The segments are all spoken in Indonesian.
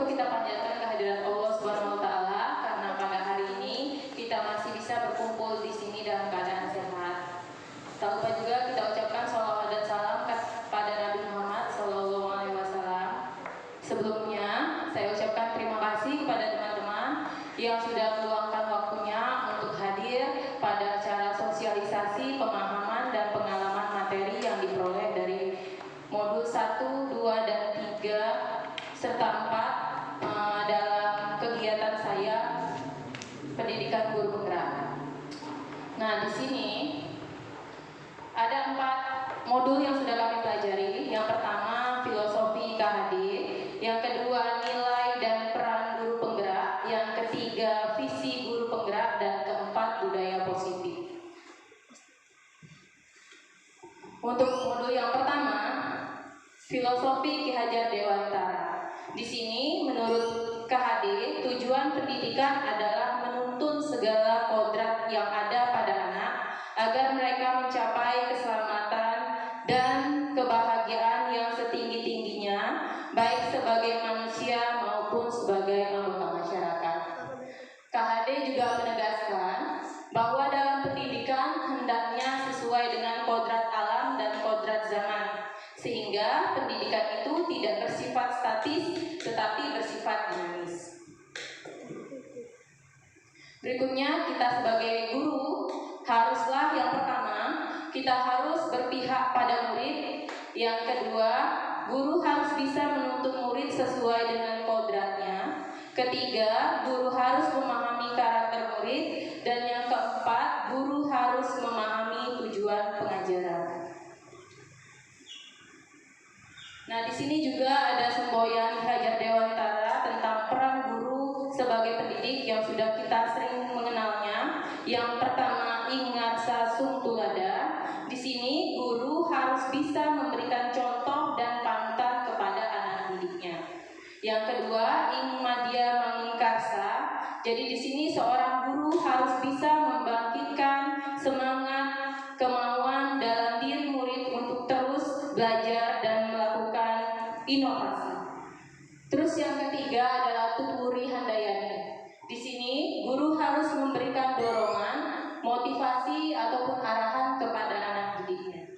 syukur kita panjatkan kehadiran Allah Subhanahu wa taala karena pada hari ini kita masih bisa berkumpul di sini dalam keadaan sehat. Tak lupa juga kita ucapkan sholawat dan salam kepada Nabi Muhammad SAW. Sebelumnya, saya ucapkan terima kasih kepada teman-teman yang sudah meluangkan waktunya untuk hadir pada acara sosialisasi pemahaman dan pengalaman materi yang diperoleh dari modul 1, 2, dan 3 serta 4 dalam kegiatan saya pendidikan guru penggerak. Nah, di sini ada 4 modul yang sudah kami pelajari. Yang pertama filosofi KHD, yang kedua nilai dan peran guru penggerak, yang ketiga visi guru penggerak, dan keempat budaya positif. Untuk modul yang pertama filosofi Ki Hajar Dewantara. Di sini menurut KHD tujuan pendidikan adalah menuntun segala kodrat yang ada pada anak agar mereka mencapai keselamatan dan kebahagiaan yang setinggi-tingginya, baik sebagai manusia maupun sebagai anggota masyarakat. KHD juga menegaskan bahwa dalam pendidikan hendaknya sesuai dengan kodrat alam dan kodrat zaman, sehingga pendidikan itu tidak bersifat statis tetapi bersifat dinamis. Berikutnya, kita sebagai guru haruslah yang pertama, kita harus berpihak pada murid. Yang kedua, guru harus bisa menuntun murid sesuai dengan kodratnya. Ketiga, guru harus memahami karakter murid. Dan yang keempat, guru harus memahami tujuan pengajaran. Nah, di sini juga ada semboyan Ki Hajar Dewantara tentang peran guru sebagai pendidik yang sudah kita sering mengenalnya. Yang pertama, ingarsa sung tulada. Di sini guru harus bisa memberikan contoh dan panutan kepada anak didiknya. Yang kedua, ing madya mangingkarsa. Jadi di sini seorang guru harus bisa membangkitkan semangat, kemauan dalam diri murid untuk terus belajar dan melakukan inovasi. Terus yang ketiga adalah tuturi handayani. Di sini guru harus memberikan dorongan, motivasi ataupun arahan kepada anak didiknya.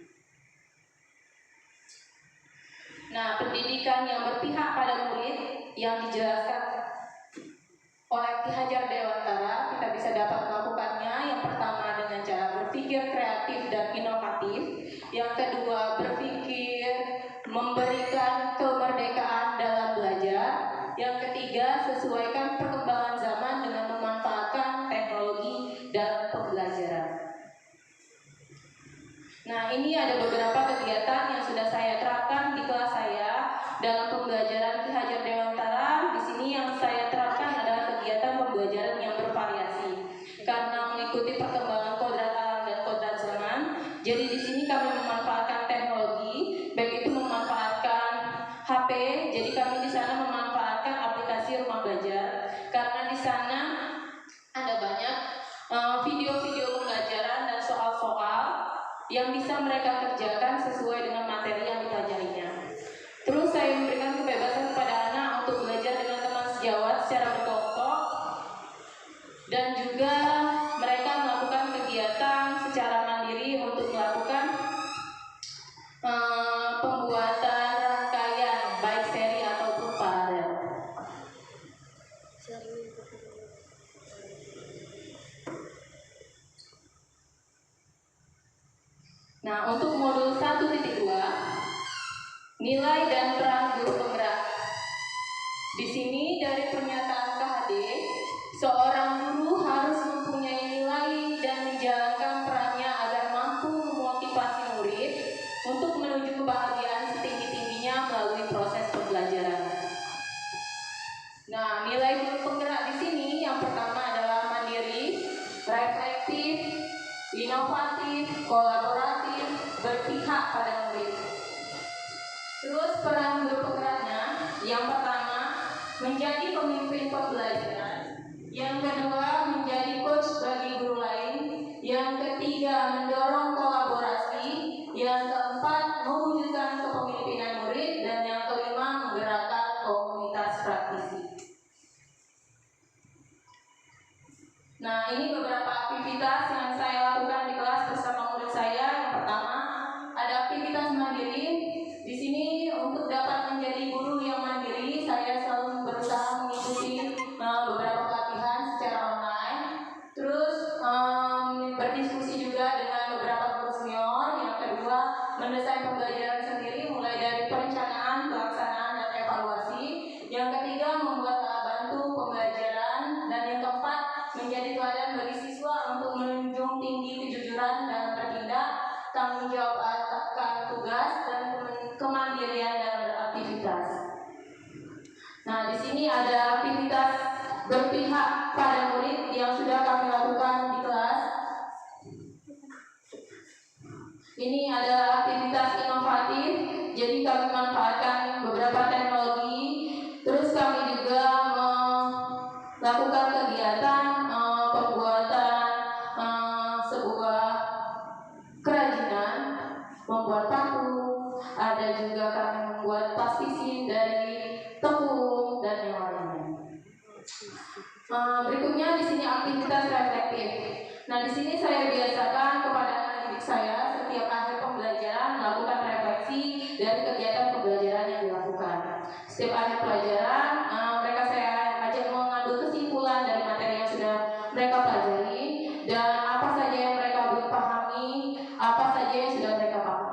Nah, pendidikan yang berpihak pada murid yang dijelaskan oleh Ki Hajar Dewantara, kita bisa dapat melakukannya. Yang pertama dengan cara berpikir kreatif dan inovatif. Yang kedua, berpikir memberikan kemerdekaan dalam belajar. Yang ketiga, sesuaikan perkembangan zaman dengan memanfaatkan teknologi dalam pembelajaran. Nah, ini ada beberapa kegiatan yang sudah saya terapkan di kelas saya dalam pembelajaran Ki Hajar Dewantara. Di sini yang saya terapkan adalah kegiatan pembelajaran yang bervariasi karena mengikuti perkembangan kodrat alam dan kodrat zaman. Jadi di sini kami memanfaatkan teknologi, baik itu memanfaatkan HP. Jadi kami di sana memanfaatkan aplikasi rumah belajar karena di sana ada banyak video-video pembelajaran dan soal-soal yang bisa mereka kerjakan sesuai dengan materi yang dipelajarinya. Terus saya memberikan kebebasan kepada anak untuk belajar dengan teman sejawat secara berkelompok, dan juga mereka melakukan kegiatan secara mandiri untuk melakukan pembuatan rangkaian baik seri ataupun paralel. Nah, untuk modul 1.2 nilai dan peran guru penggerak. Di sini dari pernyataan KHD, seorang guru harus mempunyai nilai dan menjalankan perannya agar mampu memotivasi murid untuk menuju kebahagiaan setinggi-tingginya melalui proses pembelajaran. Nah, nilai guru penggerak di sini yang pertama adalah mandiri, reflektif, inovatif, kolaboratif, berpihak pada murid. Terus peran guru penggeraknya, yang pertama menjadi pemimpin pembelajaran, yang kedua menjadi coach bagi guru lain, yang ketiga mendorong kolaborasi, yang keempat mewujudkan kepemimpinan murid, dan yang kelima menggerakkan komunitas praktisi. Nah, ini beberapa aktivitas yang saya lakukan di kelas bersama murid saya. Yang pertama, ada aktivitas mandiri. Di sini untuk dapat menjadi guru yang mandiri, saya selalu berusaha mengikuti beberapa pelatihan secara online. Terus berdiskusi juga dengan beberapa guru senior. Yang kedua, mendesain pembelajaran sendiri mulai dari perencanaan, pelaksanaan, dan evaluasi. Yang ketiga, membuat alat bantu pembelajaran. Dan yang keempat, menjadi teladan bagi siswa untuk menunjung tinggi kejujuran dalam bertindak, tanggung jawab akan tugas, dan kemandirian dalam beraktivitas. Nah, di sini ada aktivitas berpihak pada murid yang sudah kami lakukan di kelas. Ini ada aktivitas inovatif, jadi kami manfaatkan beberapa teknologi. Terus kami juga melakukan kegiatan pembuatan sebuah kerajinan, membuat paku. Ada juga kami membuat plastisin dari tepung dan yang lainnya. Berikutnya di sini aktivitas reflektif. Nah, di sini saya biasakan kepada anak didik saya setiap akhir pembelajaran melakukan refleksi dari kegiatan pembelajaran yang dilakukan. Setiap akhir pelajaran, mereka saya ajak mengambil kesimpulan dari materi yang sudah mereka pelajari dan apa saja yang mereka belum pahami, apa saja yang sudah mereka pahami.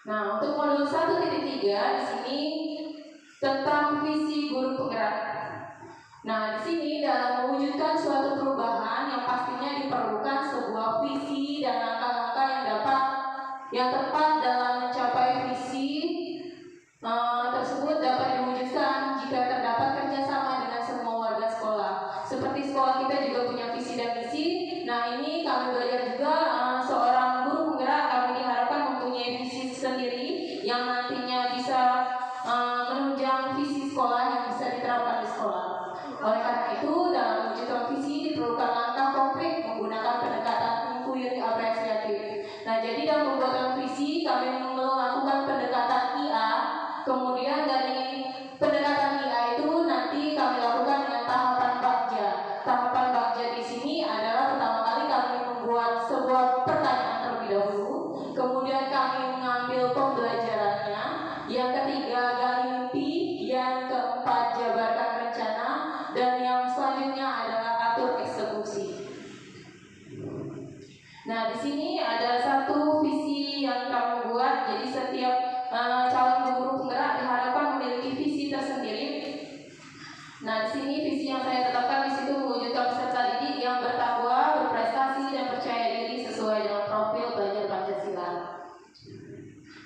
Nah, untuk modul 1.3 di sini tentang visi guru penggerak. Nah, di sini dalam mewujudkan suatu perubahan yang pastinya diperlukan sebuah visi dan langkah-langkah yang tepat dalam mencapai visi tersebut dapat diwujudkan jika terdapat kerjasama dengan semua warga sekolah. Seperti sekolah kita juga punya visi dan misi. Nah, ini kami belajar juga seorang guru penggerak kami diharapkan mempunyai visi sendiri yang nantinya bisa menunjang visi sekolah yang bisa diterapkan di sekolah. Oleh karena itu, dalam mewujudkan visi diperlukan langkah konkret menggunakan pendekatan inquiry apresiatif. Nah, jadi dalam pembuatan visi kami melakukan pendekatan IA. Kemudian dari pendekatan IA itu nanti kami lakukan dengan tahapan bagja. Tahapan bagja di sini adalah pertama kali kami membuat sebuah pertanyaan terlebih dahulu, kemudian kami mengambil pembelajarannya, yang ketiga gali mimpi, yang keempat jabarkan rencana, dan yang selanjutnya adalah atur eksekusi. Nah, di sini ada satu visi yang kami buat. Jadi setiap calon guru penggerak diharapkan memiliki visi tersendiri. Nah, di sini visi yang saya tetapkan di situ mewujudkan peserta didik yang bertakwa, berprestasi, dan percaya diri sesuai dengan profil belajar Pancasila.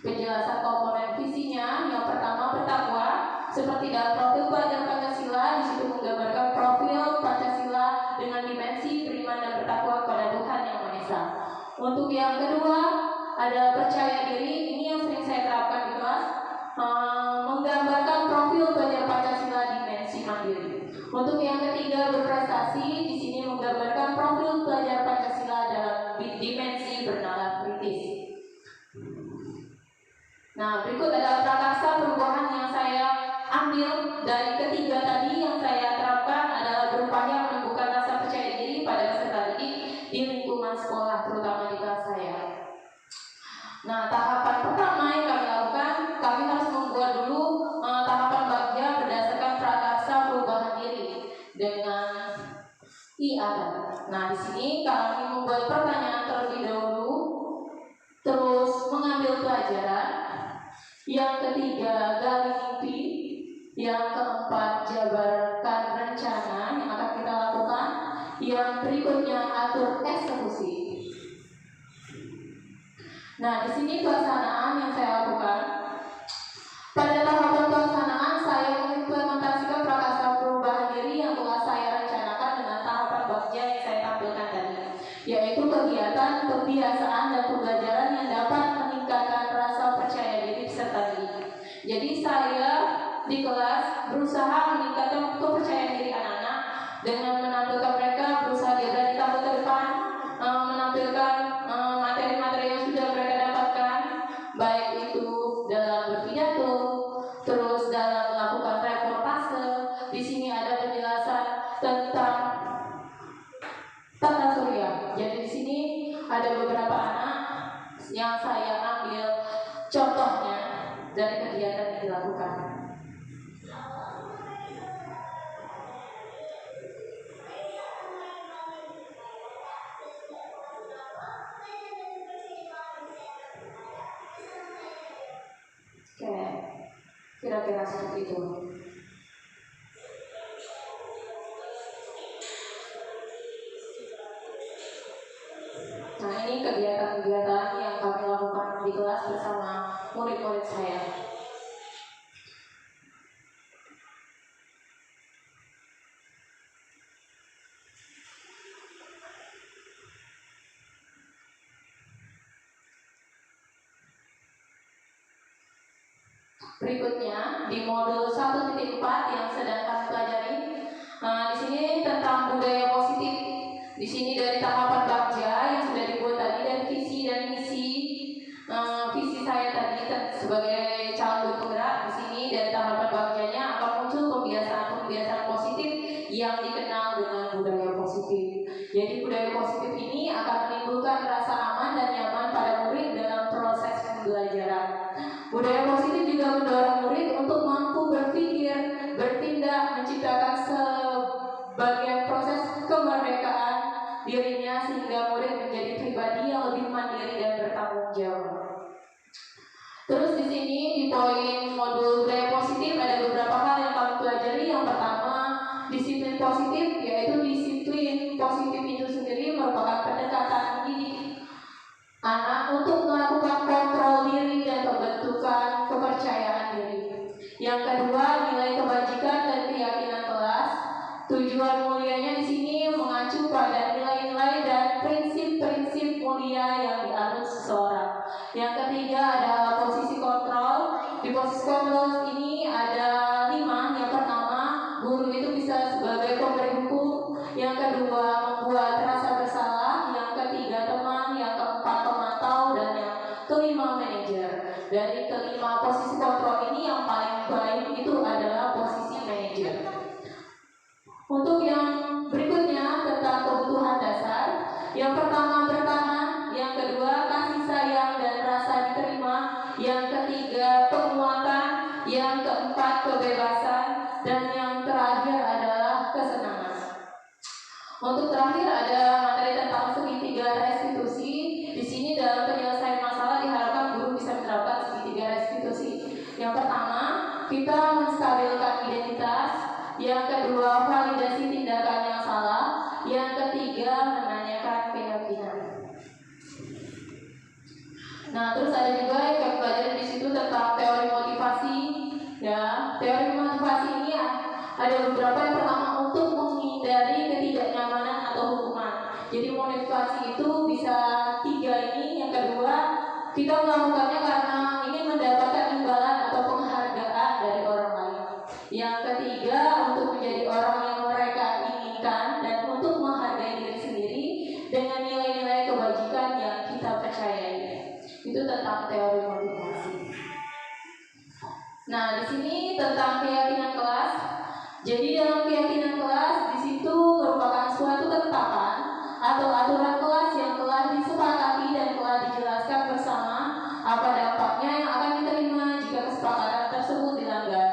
Penjelasan komponen visinya, yang pertama bertakwa, seperti dalam profil belajar Pancasila, di situ menggambarkan profil Pancasila dengan dimensi beriman dan bertakwa kepada Tuhan Yang Maha Esa. Untuk yang kedua ada percaya diri, ini yang sering saya terapkan di kelas, menggambarkan profil belajar Pancasila dimensi mandiri. Untuk yang ketiga berprestasi, di sini menggambarkan profil belajar Pancasila dalam dimensi bernalar kritis. Nah, berikut adalah prakarsa perubahan yang saya ambil dari ketiga tadi yang saya terapkan adalah berupaya menumbuhkan rasa percaya diri pada peserta didik di lingkungan sekolah, terutama di kelas saya. Nah, tahapan pertama yang kami lakukan, kami harus membuat dulu tahapan bagja berdasarkan prakarsa perubahan diri dengan IA. Nah, di sini kami membuat pertanyaan terlebih dahulu, terus mengambil pelajaran, yang ketiga gali mimpi, yang keempat jabarkan rencana yang akan kita lakukan, yang berikutnya atur eksekusi. Nah, di sini pelaksanaan yang saya lakukan. Pada tahapan pelaksanaan, saya mengimplementasikan prakarsa perubahan diri yang telah saya rencanakan dengan tahapan bagja yang saya tampilkan tadi, yaitu kegiatan, pembiasaan, dan pembelajaran yang dapat meningkatkan rasa percaya diri peserta didik. Jadi saya di kelas berusaha meningkatkan kepercayaan diri anak-anak dengan menampilkan mereka berusaha dia berani tampil ke depan, menampilkan materi-materi yang sudah mereka dapatkan, baik itu dalam berpidato, terus dalam melakukan reportase. Di sini ada penjelasan tentang Kira-kira seperti itu. Nah, ini kegiatan-kegiatan yang kami lakukan di kelas bersama murid-murid saya. Berikutnya di modul 1.4 yang sedang kami pelajari, di sini tentang budaya positif. Di sini dari tahapan bagja yang sudah dibuat tadi dari visi dan misi. Visi saya tadi sebagai calon penggerak, di sini dari tahapan bagjanya akan muncul pembiasaan positif yang dikenal dengan budaya positif. Jadi budaya positif ini akan menimbulkan rasa aman dan nyaman pada murid dalam proses pembelajaran. Budaya positif juga mendorong murid untuk mampu berpikir, bertindak, menciptakan sebagian proses kemerdekaan dirinya sehingga murid menjadi pribadi yang lebih mandiri dan bertanggung jawab. Terus di sini di poin modul budaya positif ada beberapa hal yang kami pelajari. Yang pertama, disiplin positif, yaitu disiplin positif itu sendiri merupakan pendekatan didik anak untuk melakukan kontrol diri dan pembentukan kepercayaan diri. Yang kedua, nilai kebajikan dan keyakinan kelas. Tujuan mulianya di sini mengacu pada nilai-nilai dan prinsip-prinsip mulia yang dianut seseorang. Yang ketiga adalah posisi kontrol. Di posisi kontrol ini ada 5. Yang pertama, guru itu bisa sebagai pemberi hukum. Yang kedua, membuat rasa bersalah. Yang ketiga, teman. Yang keempat, pemantau. Dan yang kelima, manajer. Dari kelima posisi kontrol ini yang paling baik itu adalah posisi manajer. Untuk yang berikutnya tentang kebutuhan dasar, yang pertama bertahan, yang kedua kasih sayang dan rasa diterima, yang ketiga penguatan, yang keempat kebebasan, dan yang terakhir adalah kesenangan. Untuk terakhir ada materi tentang segitiga restitusi. Di sini dalam penyelesaian masalah diharapkan guru bisa menerapkan segitiga restitusi. Yang pertama, kita menstabilkan identitas. Yang kedua, validasi tindakan yang salah. Yang ketiga, menanyakan keyakinan. Nah, terus ada juga yang kami pelajari di situ tentang teori motivasi. Ya, teori motivasi ini ada beberapa. Yang pertama, untuk menghindari ketidaknyamanan atau hukuman. Jadi motivasi itu bisa 3 ini. Yang kedua, kita melakukannya karena ingin mendapatkan imbalan atau penghargaan dari orang lain. Yang ketiga, untuk menjadi orang yang mereka inginkan dan untuk menghargai diri sendiri dengan nilai-nilai kebajikan yang kita percayai. Itu tentang teori motivasi. Nah, di sini tentang keyakinan kelas. Jadi dalam keyakinan kelas di situ merupakan suatu ketetapan atau aturan kelas yang telah disepakati dan telah dijelaskan bersama apa dampaknya yang akan diterima jika kesepakatan tersebut dilanggar.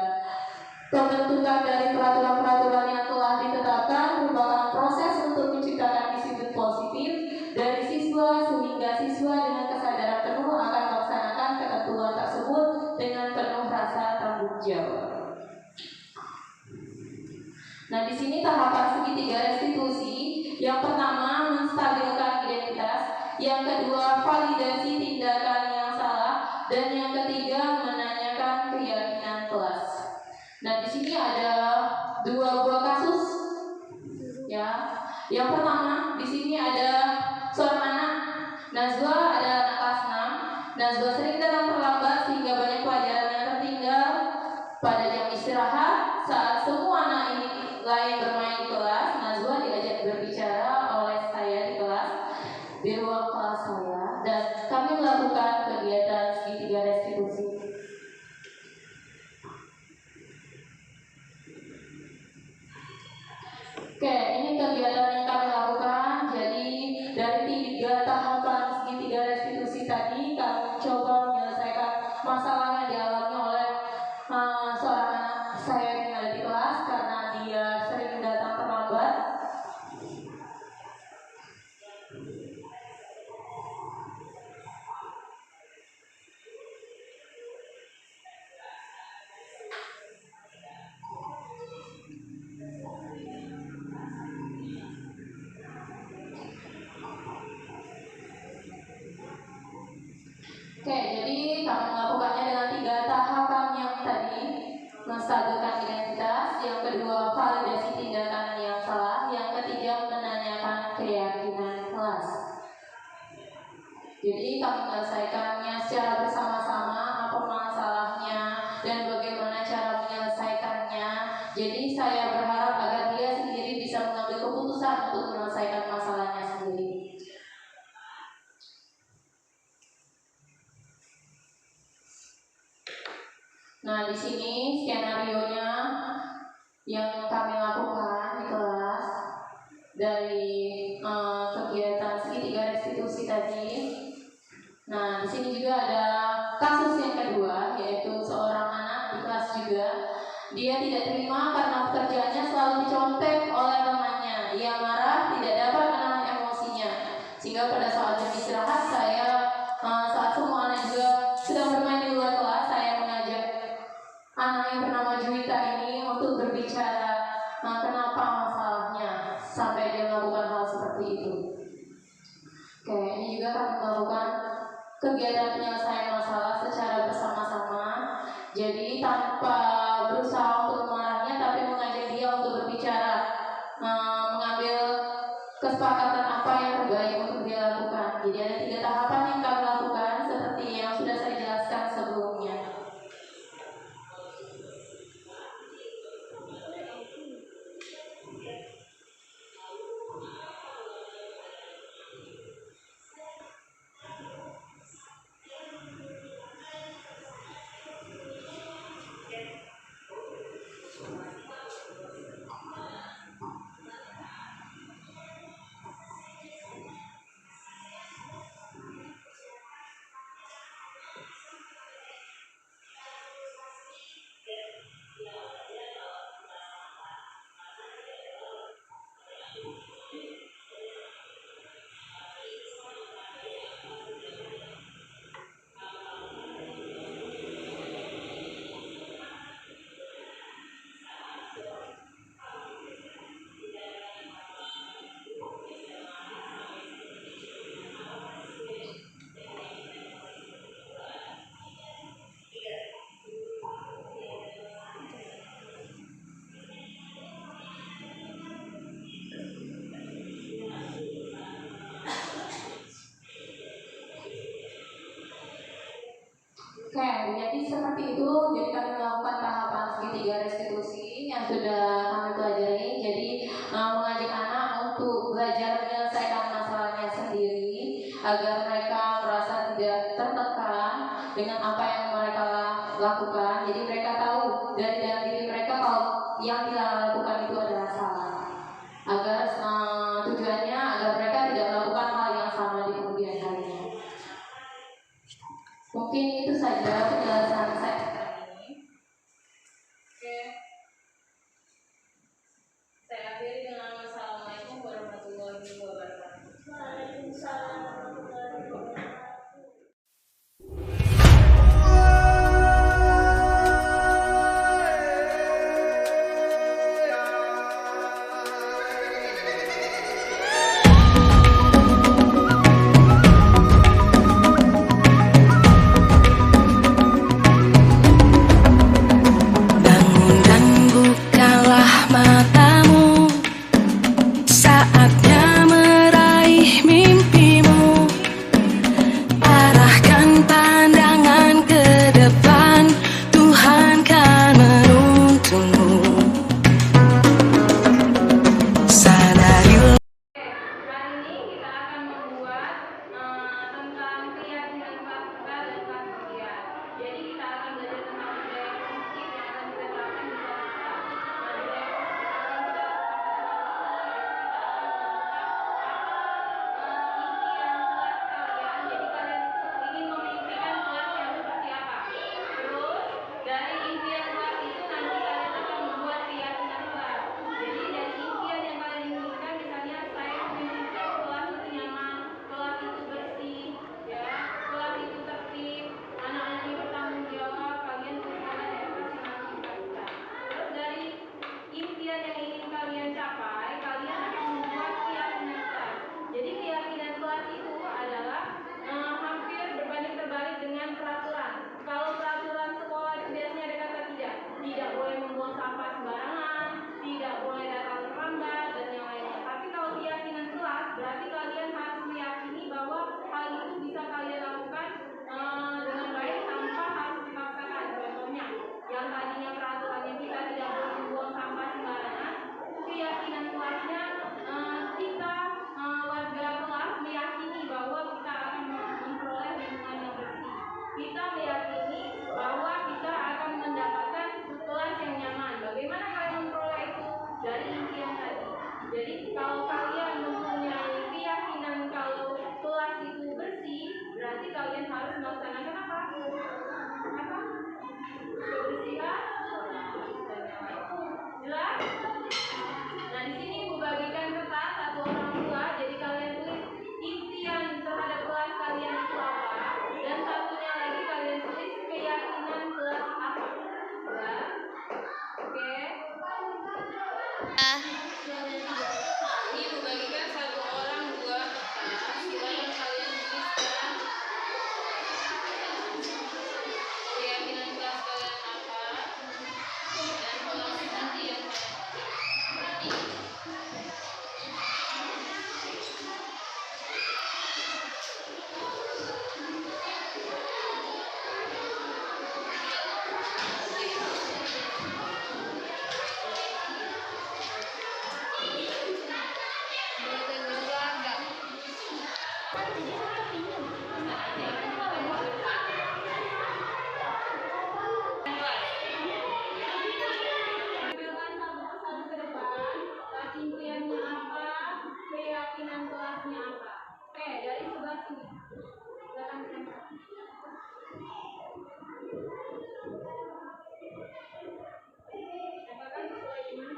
Pembentukan dari peraturan-peraturan yang telah ditetapkan merupakan proses untuk menciptakan disiplin positif dari siswa sehingga siswa dengan kesadaran penuh akan melaksanakan ketentuan tersebut dengan penuh rasa tanggung jawab. Nah, di sini tahapan segitiga restitusi. Yang pertama, menstabilkan identitas. Yang kedua, validasi tindakan yang salah. Dan yang ketiga, menanyakan keyakinan kelas. Nah, di sini ada 2 buah kasus. Ya. Yang pertama, di sini ada seorang anak Najwa, ada anak kelas 6. Najwa sering datang terlambat sehingga banyak pelajaran yang tertinggal. Pada jam istirahat, saat semua anak ini lain bermain di kelas, Najwa diajak berbicara oleh saya di kelas, di ruang kelas saya, dan kami melakukan kegiatan segitiga restitusi. Oke, ini kegiatan yang kami lakukan. Jadi dari 3 tahapan segitiga restitusi tadi, kami coba menyelesaikan masalah yang dialami oleh seorang anak saya yang ada di kelas karena dia sering datang terlambat. kami melakukannya dengan 3 tahapan yang tadi: menstabilkan identitas, yang kedua validasi tindakan yang salah, yang ketiga menanyakan keyakinan kelas. Jadi kami menyelesaikannya secara bersama-sama, apa masalahnya dan bagaimana cara menyelesaikannya. Jadi saya berharap agar dia sendiri bisa mengambil keputusan untuk menyelesaikan masalahnya sendiri. Nah, di sini skenarionya yang kami lakukan di kelas dari kegiatan segitiga restitusi tadi. Nah, di sini juga ada kasus yang kedua, yaitu seorang anak di kelas juga. Dia tidak terima karena pekerjaannya selalu dicontek oleh temannya. Ia marah, tidak dapat menahan emosinya, sehingga pada saat jam istirahat saat semua anak juga sedang bermain di luar kelas, saya mengajak anak yang bernama Juwita ini untuk berbicara kenapa masalahnya sampai dia melakukan hal seperti itu. Oke, ini juga kami melakukan kegiatan penyelesaian masalah secara bersama-sama. Jadi tanpa berusaha untuk memarahnya, tapi mengajak dia untuk berbicara, mengambil kesepakatan apa yang terbaik untuk dia lakukan. Jadi ada 3 tahapan yang kami lakukan seperti yang sudah saya jelaskan sebelumnya. Oke, jadi seperti itu. Jadi kami melakukan tahapan segitiga restitusi yang sudah kami pelajari. Jadi mengajak anak untuk belajar menyelesaikan masalahnya sendiri agar mereka merasa tidak tertekan dengan apa yang mereka lakukan. Jadi mereka tahu dari dalam diri mereka kalau yang kita lakukan itu adalah salah. Agar tujuannya agar mereka tidak melakukan hal yang sama di kemudian harinya. Mungkin itu saja penjelasan saya sekarang ini. Oke. Saya akhiri dengan wassalamualaikum warahmatullahi wabarakatuh. Waalaikumsalam warahmatullahi wabarakatuh. Jadi keyakinan kelas itu adalah hampir berbanding terbalik dengan peraturan. Ibu bagikan satu orang dua kertas. Silakan kalian tuliskan keyakinan kelas kalian apa dan kelas nanti yang keyakinan kelasnya apa? Oke, dari sebelah sini. Silakan ditempel. Tempelkan sesuai dengan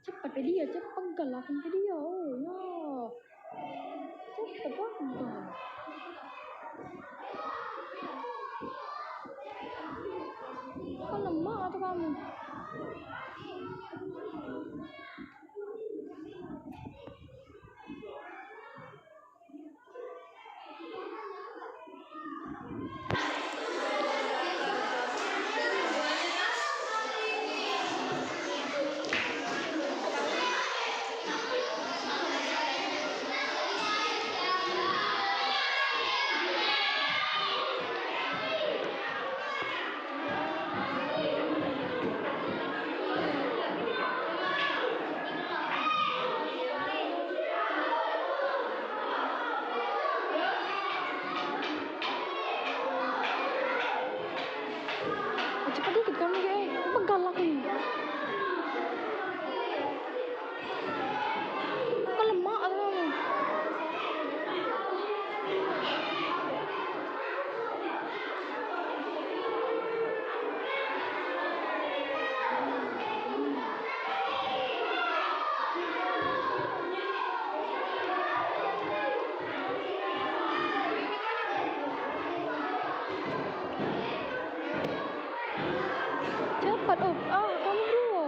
cepat dia, cepat galakan ke dia. Oh ya, cepat banget. Kok lemah atau kamu? Cepat dikit kamu ya, galak nih. Kok lemah atau kamu? Cepat, oh, kamu dulu.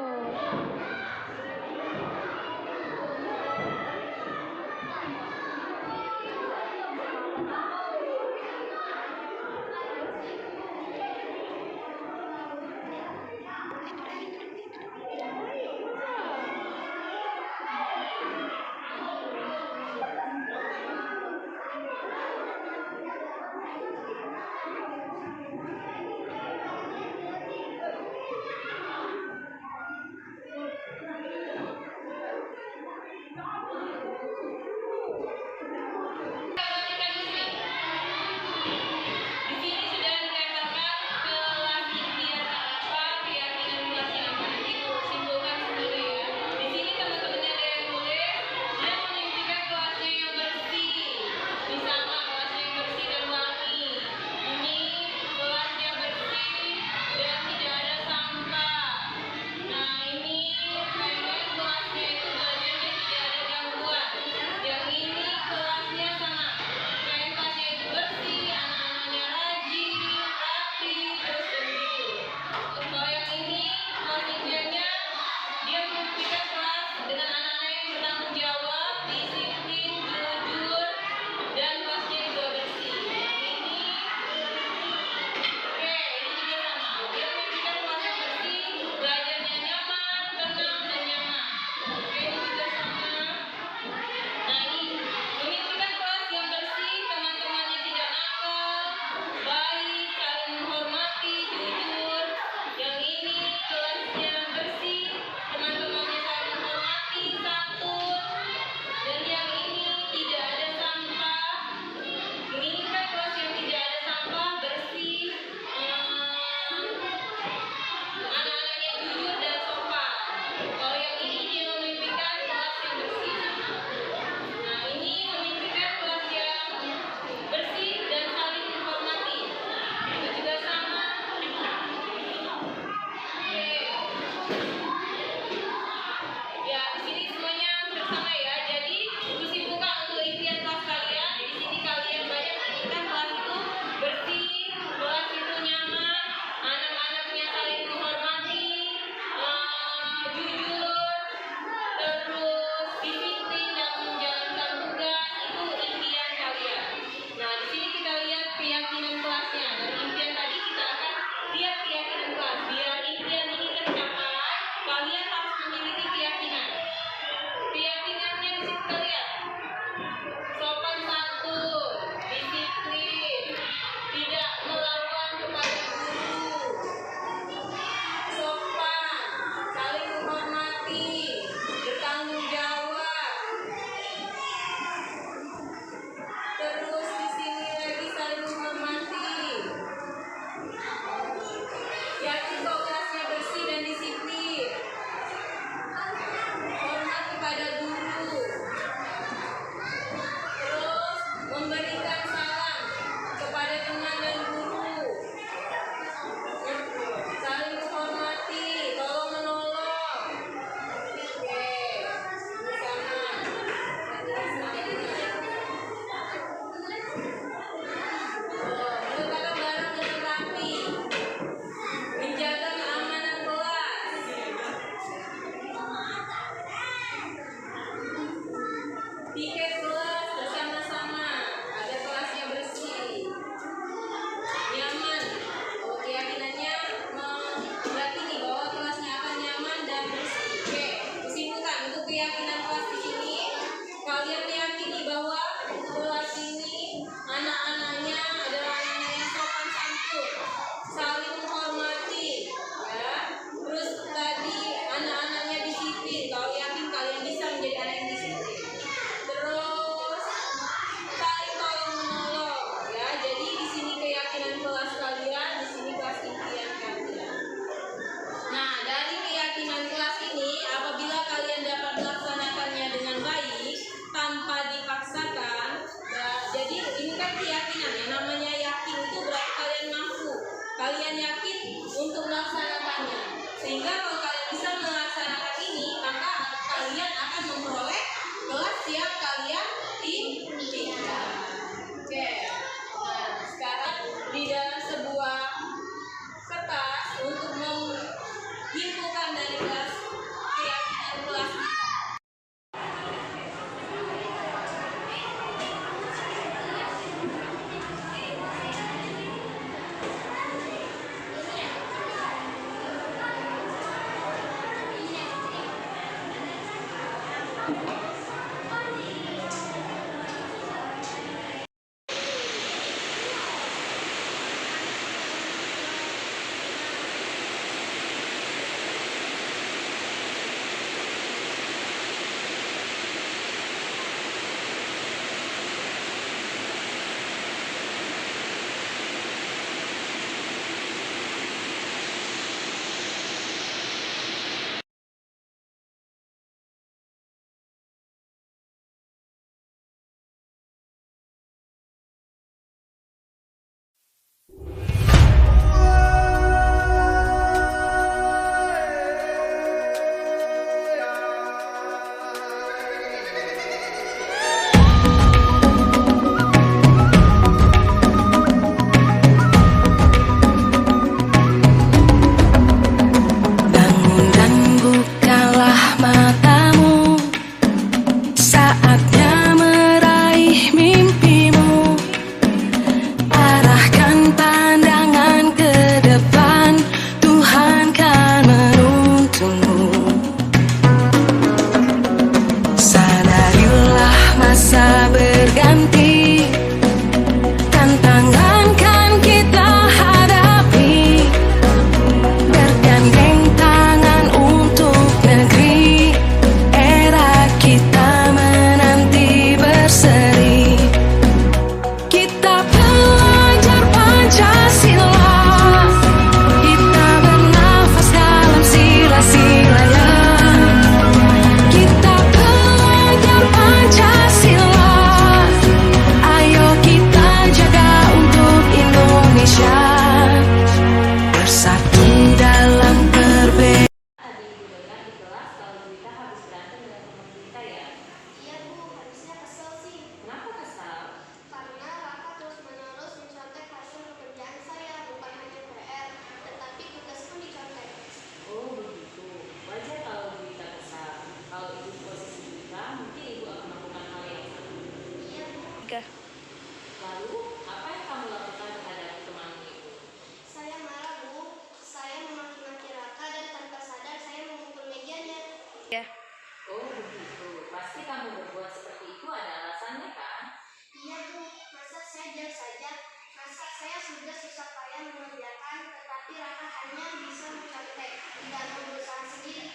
sudah susah payah mengerjakan, tetapi Raka hanya bisa mencontek, tidak mau berusaha sendiri.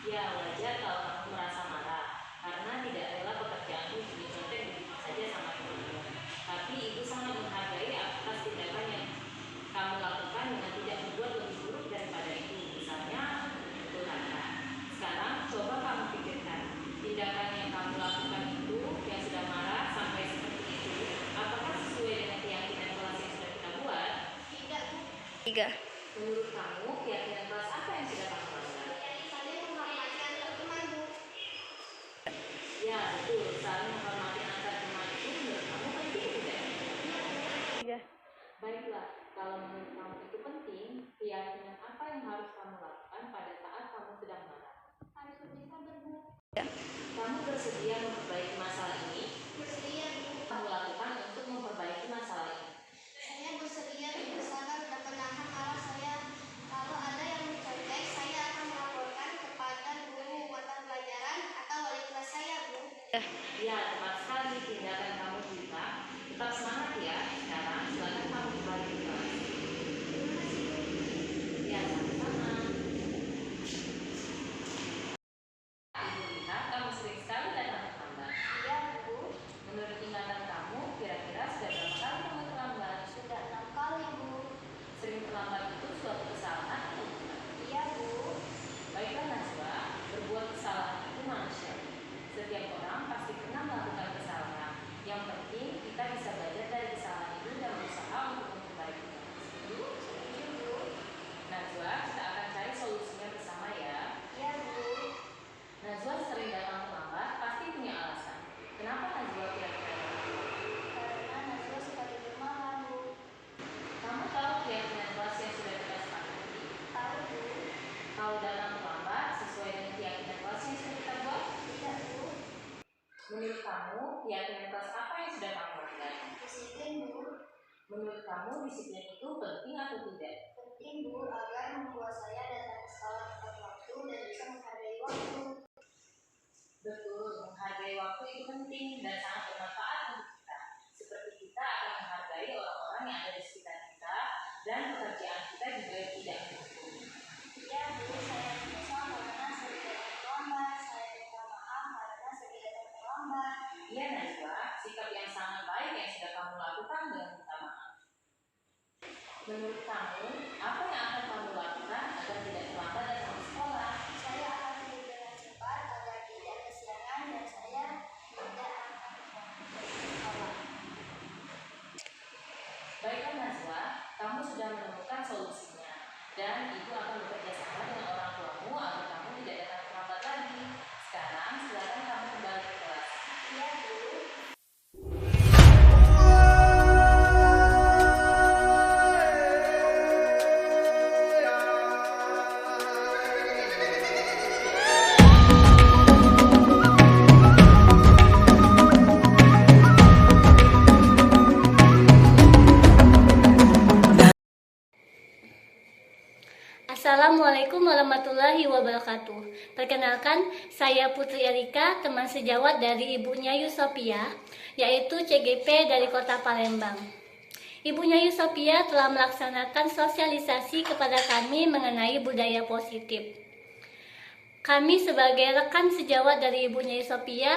Ya, wajar kalau kamu merasa marah karena tidak rela pekerjaanmu dicontek begitu saja sama teman-teman. Tapi ibu sangat menghargai atas tindakan yang kamu lakukan dengan tidak membuat lebih buruk daripada itu. Misalnya, itu Raka. Sekarang coba kamu pikirkan, tindakan yang kamu lakukan itu yang sudah marah sampai seperti itu, apakah sesuai dengan keyakinan kelas yang sudah kita buat? Tidak, Bu. 3. Menurut kamu, keyakinan kelas apa yang sudah kamu lakukan? Saling menghormati antar teman, Bu. Ya, betul. Saling menghormati antar teman itu menurut kamu penting tidak? 3. Baiklah, kalau menurut kamu itu penting, keyakinan apa yang harus kamu lakukan pada saat kamu sedang marah? Harus lebih sabar, Bu. Kamu bersedia memperbaiki masalah ini? Bersedia, Bu. Kamu lakukan untuk memperbaiki masalah ini? Saya bersedia bersabar dan menahan marah saya. Kalau ada yang mencontek, saya akan melaporkan kepada guru mata pelajaran atau wali kelas saya, Bu. Ya, tepat sekali tindakan kamu juga. Tetap semangat ya. Sekarang silakan kamu kembali ke kelas. Ya, sama-sama. Ibu lihat kamu sering sekali datang terlambat. Iya, Bu. Menurut ingatan kamu, kira-kira sudah berapa kali kamu terlambat? Sudah 6 kali, Bu. Sering terlambat itu suatu kesalahan atau bukan? Iya, Bu. Baiklah Najwa, berbuat kesalahan itu manusiawi. Setiap orang pasti pernah melakukan kesalahan. Yang penting kita bisa belajar dari kesalahan itu dan berusaha untuk memperbaikinya. Setuju? Setuju, Bu. Najwa, kita akan cari solusinya bersama ya. Iya, Bu. Najwa sering datang terlambat, pasti punya alasan. Kenapa Najwa kira-kira datang terlambat? Karena Najwa suka tidur malam, Bu. Kamu tahu keyakinan kelas yang sudah kita sepakati? Tahu, Bu. Kalau datang terlambat sesuai dengan keyakinan kelas yang sudah kita buat? Tidak, Bu. Menurut kamu, keyakinan kelas apa yang sudah kamu lakukan? Disiplin, Bu. Menurut kamu, disiplin itu penting atau tidak? Penting, Bu, agar membuat saya datang ke sekolah tepat waktu dan bisa menghargai waktu. Betul, menghargai waktu itu penting dan sangat bermanfaat untuk kita. Seperti kita akan menghargai orang-orang yang ada di sekitar kita dan pekerjaan kita juga tidak mendukung. Iya, Bu, saya menyesal karena sering datang terlambat. Saya minta maaf karena sering datang terlambat. Iya Najwa, sikap yang sangat baik yang sudah kamu lakukan dengan minta maaf. Menurut kamu, apa yang akan kamu lakukan agar tidak terlambat datang ke sekolah? Saya akan tidur dengan cepat agar tidak kesiangan dan saya tidak akan terlambat ke sekolah. Baiklah Najwa, kamu sudah menemukan solusinya dan ibu akan bekerja sama dengan orang tuamu agar kamu tidak datang terlambat lagi. Sekarang silakan kamu kembali ke kelas. Iya, Bu. Assalamualaikum warahmatullahi wabarakatuh. Perkenalkan, saya Putri Erika, teman sejawat dari ibunya Yusopia, yaitu CGP dari Kota Palembang. Ibunya Yusopia telah melaksanakan sosialisasi kepada kami mengenai budaya positif. Kami sebagai rekan sejawat dari ibunya Yusopia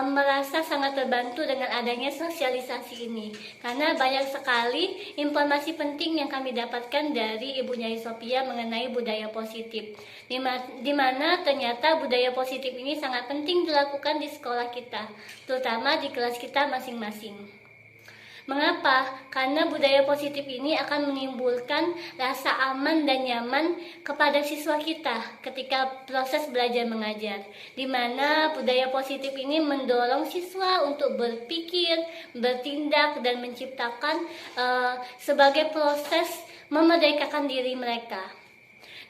merasa sangat terbantu dengan adanya sosialisasi ini, karena banyak sekali informasi penting yang kami dapatkan dari ibunya Yusopia mengenai budaya positif, di mana ternyata budaya positif ini sangat penting dilakukan di sekolah kita, terutama di kelas kita masing-masing. Mengapa? Karena budaya positif ini akan menimbulkan rasa aman dan nyaman kepada siswa kita ketika proses belajar mengajar, di mana budaya positif ini mendorong siswa untuk berpikir, bertindak, dan menciptakan sebagai proses memerdekakan diri mereka.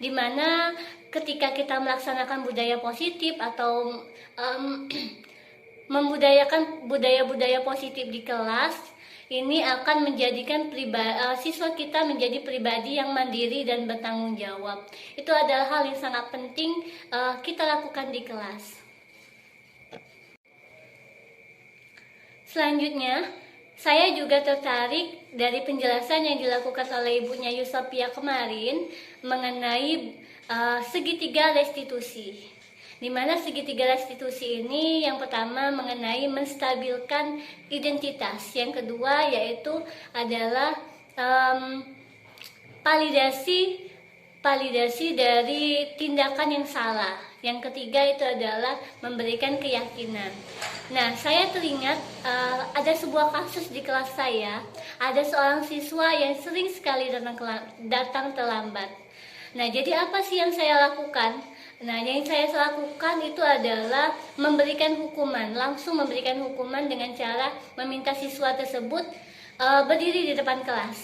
Di mana ketika kita melaksanakan budaya positif atau membudayakan budaya-budaya positif di kelas, ini akan menjadikan siswa kita menjadi pribadi yang mandiri dan bertanggung jawab. Itu adalah hal yang sangat penting kita lakukan di kelas. Selanjutnya, Saya juga tertarik dari penjelasan yang dilakukan oleh ibunya Yusopia kemarin mengenai segitiga restitusi. Di mana segitiga restitusi ini yang pertama mengenai menstabilkan identitas, yang kedua yaitu adalah validasi dari tindakan yang salah. Yang ketiga itu adalah memberikan keyakinan. Nah, saya teringat ada sebuah kasus di kelas saya, ada seorang siswa yang sering sekali datang terlambat. Nah, jadi apa sih yang saya lakukan? Nah, yang saya lakukan itu adalah memberikan hukuman, langsung memberikan hukuman dengan cara meminta siswa tersebut berdiri di depan kelas.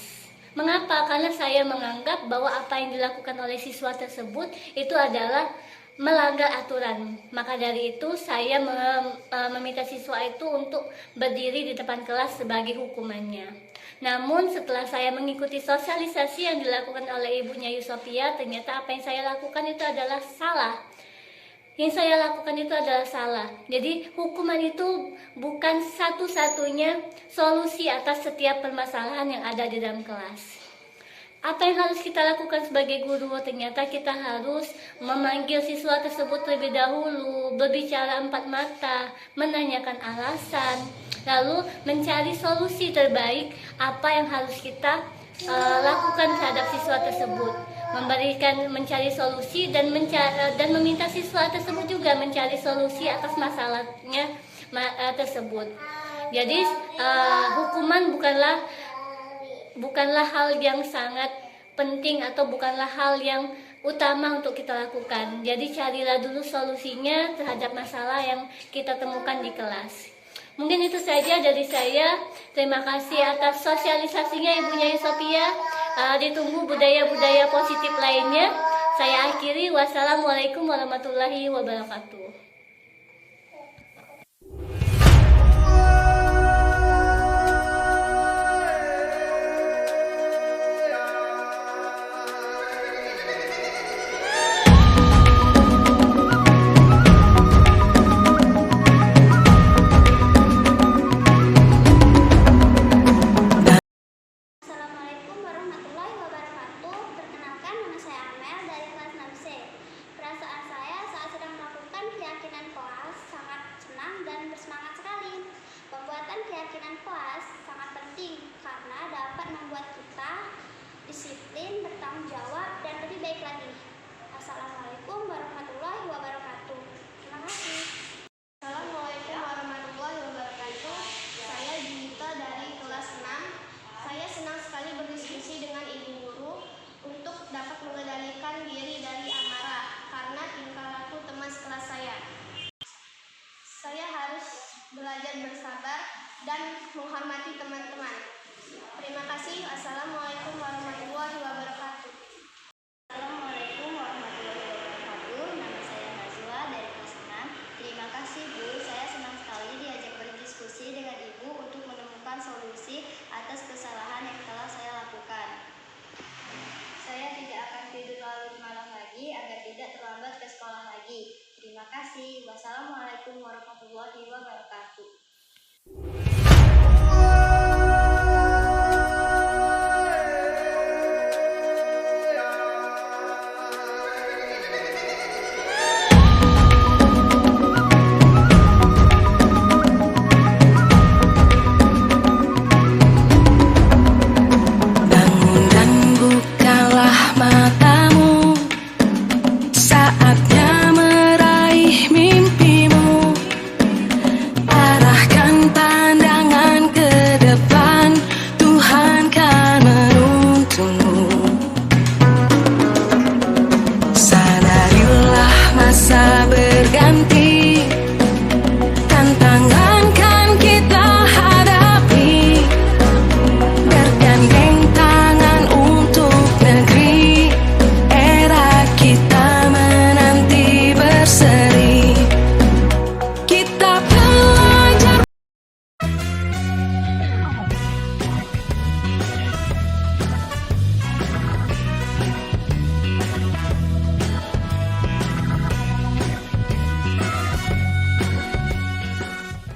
Mengapa? Karena saya menganggap bahwa apa yang dilakukan oleh siswa tersebut itu adalah melanggar aturan. Maka dari itu saya meminta siswa itu untuk berdiri di depan kelas sebagai hukumannya. Namun setelah saya mengikuti sosialisasi yang dilakukan oleh ibunya Yusopia, ternyata apa yang saya lakukan itu adalah salah. Yang saya lakukan itu adalah salah. Jadi hukuman itu bukan satu-satunya solusi atas setiap permasalahan yang ada di dalam kelas. Apa yang harus kita lakukan sebagai guru? Ternyata kita harus memanggil siswa tersebut terlebih dahulu, berbicara empat mata, menanyakan alasan, lalu mencari solusi terbaik apa yang harus kita lakukan terhadap siswa tersebut. Mencari solusi dan meminta siswa tersebut juga mencari solusi atas masalahnya tersebut. Jadi hukuman bukanlah hal yang sangat penting atau bukanlah hal yang utama untuk kita lakukan. Jadi carilah dulu solusinya terhadap masalah yang kita temukan di kelas. Mungkin itu saja dari saya. Terima kasih atas sosialisasinya ibunya Yusopia. Ditunggu budaya-budaya positif lainnya. Saya akhiri. Wassalamualaikum warahmatullahi wabarakatuh. Assalamualaikum warahmatullahi wabarakatuh. Perkenalkan, nama saya Amel dari kelas 6C. Perasaan saya saat sedang melakukan keyakinan koas sangat senang dan bersemangat sekali. Pembuatan keyakinan koas sangat penting karena dapat membuat kita disiplin, bertanggung jawab, dan lebih baik lagi. Assalamualaikum warahmatullahi wabarakatuh. Terima kasih. Assalamualaikum warahmatullahi wabarakatuh. Saya Junita dari kelas 6. Saya senang sekali berdiskusi dengan ibu guru untuk dapat mengendalikan diri dari amarah karena tingkah laku teman sekelas saya. Saya harus belajar bersabar dan menghormati teman-teman. Terima kasih. Assalamualaikum warahmatullahi wabarakatuh. Assalamualaikum warahmatullahi wabarakatuh. Nama saya Najwa dari kelas 6. Terima kasih Bu, saya senang sekali diajak berdiskusi dengan Ibu untuk menemukan solusi atas kesalahan yang telah saya lakukan. Saya tidak akan tidur larut malam lagi agar tidak terlambat ke sekolah lagi. Terima kasih. Wassalamualaikum warahmatullahi wabarakatuh.